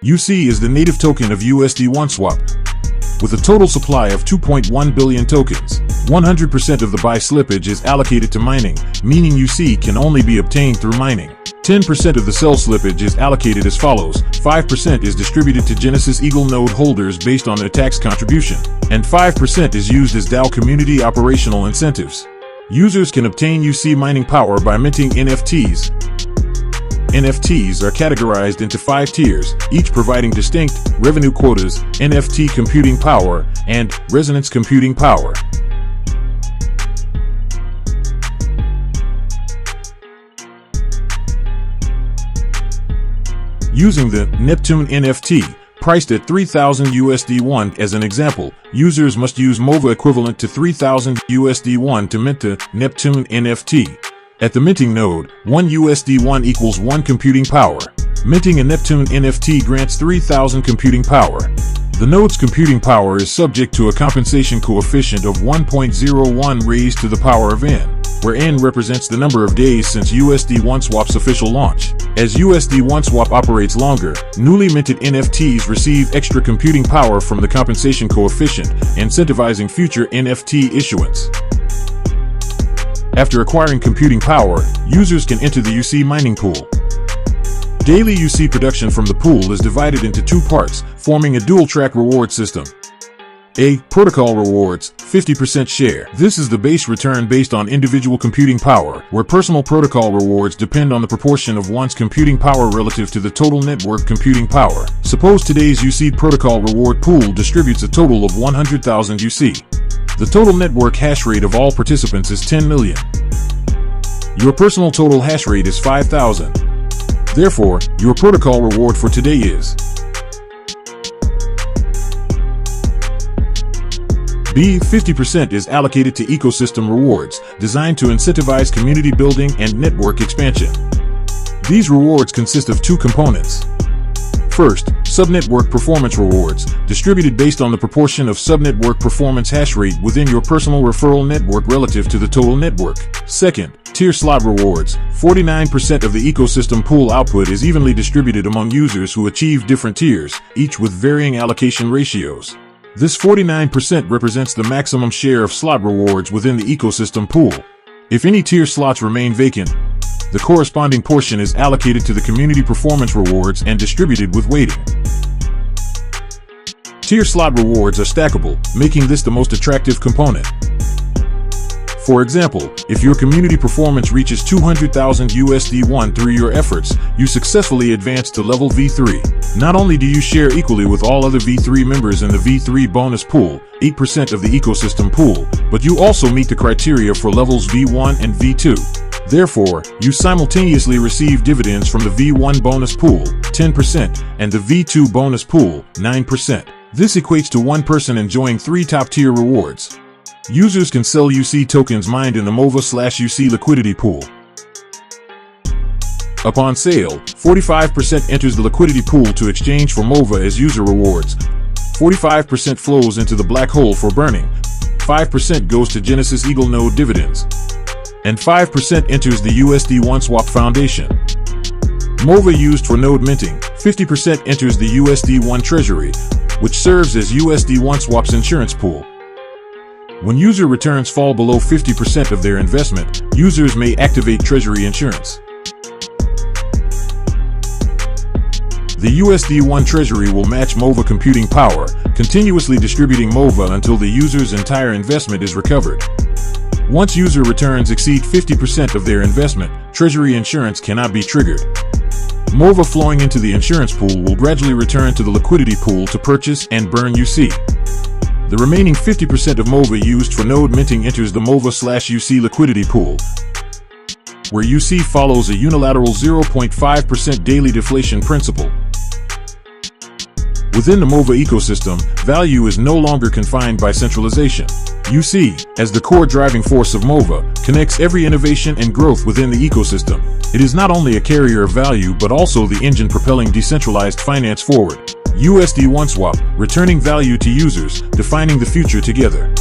UC is the native token of USD OneSwap. With a total supply of 2.1 billion tokens, 100% of the buy slippage is allocated to mining, meaning UC can only be obtained through mining. 10% of the sell slippage is allocated as follows: 5% is distributed to Genesis Eagle node holders based on their tax contribution, and 5% is used as DAO community operational incentives. Users can obtain UC mining power by minting NFTs. NFTs are categorized into 5 tiers, each providing distinct revenue quotas: NFT computing power and resonance computing power. Using the Neptune NFT, priced at 3,000 USD1 as an example, users must use MOVA equivalent to 3,000 USD1 to mint the Neptune NFT. At the minting node, 1 USD1 equals 1 computing power. Minting a Neptune NFT grants 3,000 computing power. The node's computing power is subject to a compensation coefficient of 1.01 raised to the power of n, where n represents the number of days since USD OneSwap's official launch. As USD OneSwap operates longer, newly minted NFTs receive extra computing power from the compensation coefficient, incentivizing future NFT issuance. After acquiring computing power, users can enter the UC mining pool. Daily UC production from the pool is divided into 2 parts, forming a dual-track reward system. A. Protocol rewards, 50% share. This is the base return based on individual computing power, where personal protocol rewards depend on the proportion of one's computing power relative to the total network computing power. Suppose today's UC protocol reward pool distributes a total of 100,000 UC. The total network hash rate of all participants is 10 million. Your personal total hash rate is 5,000. Therefore, your protocol reward for today is B. 50% is allocated to ecosystem rewards, designed to incentivize community building and network expansion. These rewards consist of 2 components. First, subnetwork performance rewards, distributed based on the proportion of subnetwork performance hash rate within your personal referral network relative to the total network. Second, tier slot rewards. 49% of the ecosystem pool output is evenly distributed among users who achieve different tiers, each with varying allocation ratios. This 49% represents the maximum share of slot rewards within the ecosystem pool. If any tier slots remain vacant, the corresponding portion is allocated to the community performance rewards and distributed with weighting. Tier slot rewards are stackable, making this the most attractive component. For example, if your community performance reaches 200,000 USD1 through your efforts, you successfully advance to level V3. Not only do you share equally with all other V3 members in the V3 bonus pool, 8% of the ecosystem pool, but you also meet the criteria for levels V1 and V2. Therefore, you simultaneously receive dividends from the V1 bonus pool, 10%, and the V2 bonus pool, 9%. This equates to one person enjoying 3 top-tier rewards. Users can sell UC tokens mined in the MOVA/UC liquidity pool. Upon sale, 45% enters the liquidity pool to exchange for MOVA as user rewards. 45% flows into the black hole for burning. 5% goes to Genesis Eagle node dividends. And 5% enters the USD OneSwap Foundation. MOVA used for node minting. 50% enters the USD1 treasury, which serves as USD OneSwap's insurance pool. When user returns fall below 50% of their investment, users may activate treasury insurance. The USD1 treasury will match MOVA computing power, continuously distributing MOVA until the user's entire investment is recovered. Once user returns exceed 50% of their investment, treasury insurance cannot be triggered. MOVA flowing into the insurance pool will gradually return to the liquidity pool to purchase and burn UC. The remaining 50% of MOVA used for node minting enters the MOVA/UC liquidity pool, where UC follows a unilateral 0.5% daily deflation principle. Within the MOVA ecosystem, value is no longer confined by centralization. UC, as the core driving force of MOVA, connects every innovation and growth within the ecosystem. It is not only a carrier of value but also the engine propelling decentralized finance forward. USD OneSwap, returning value to users, defining the future together.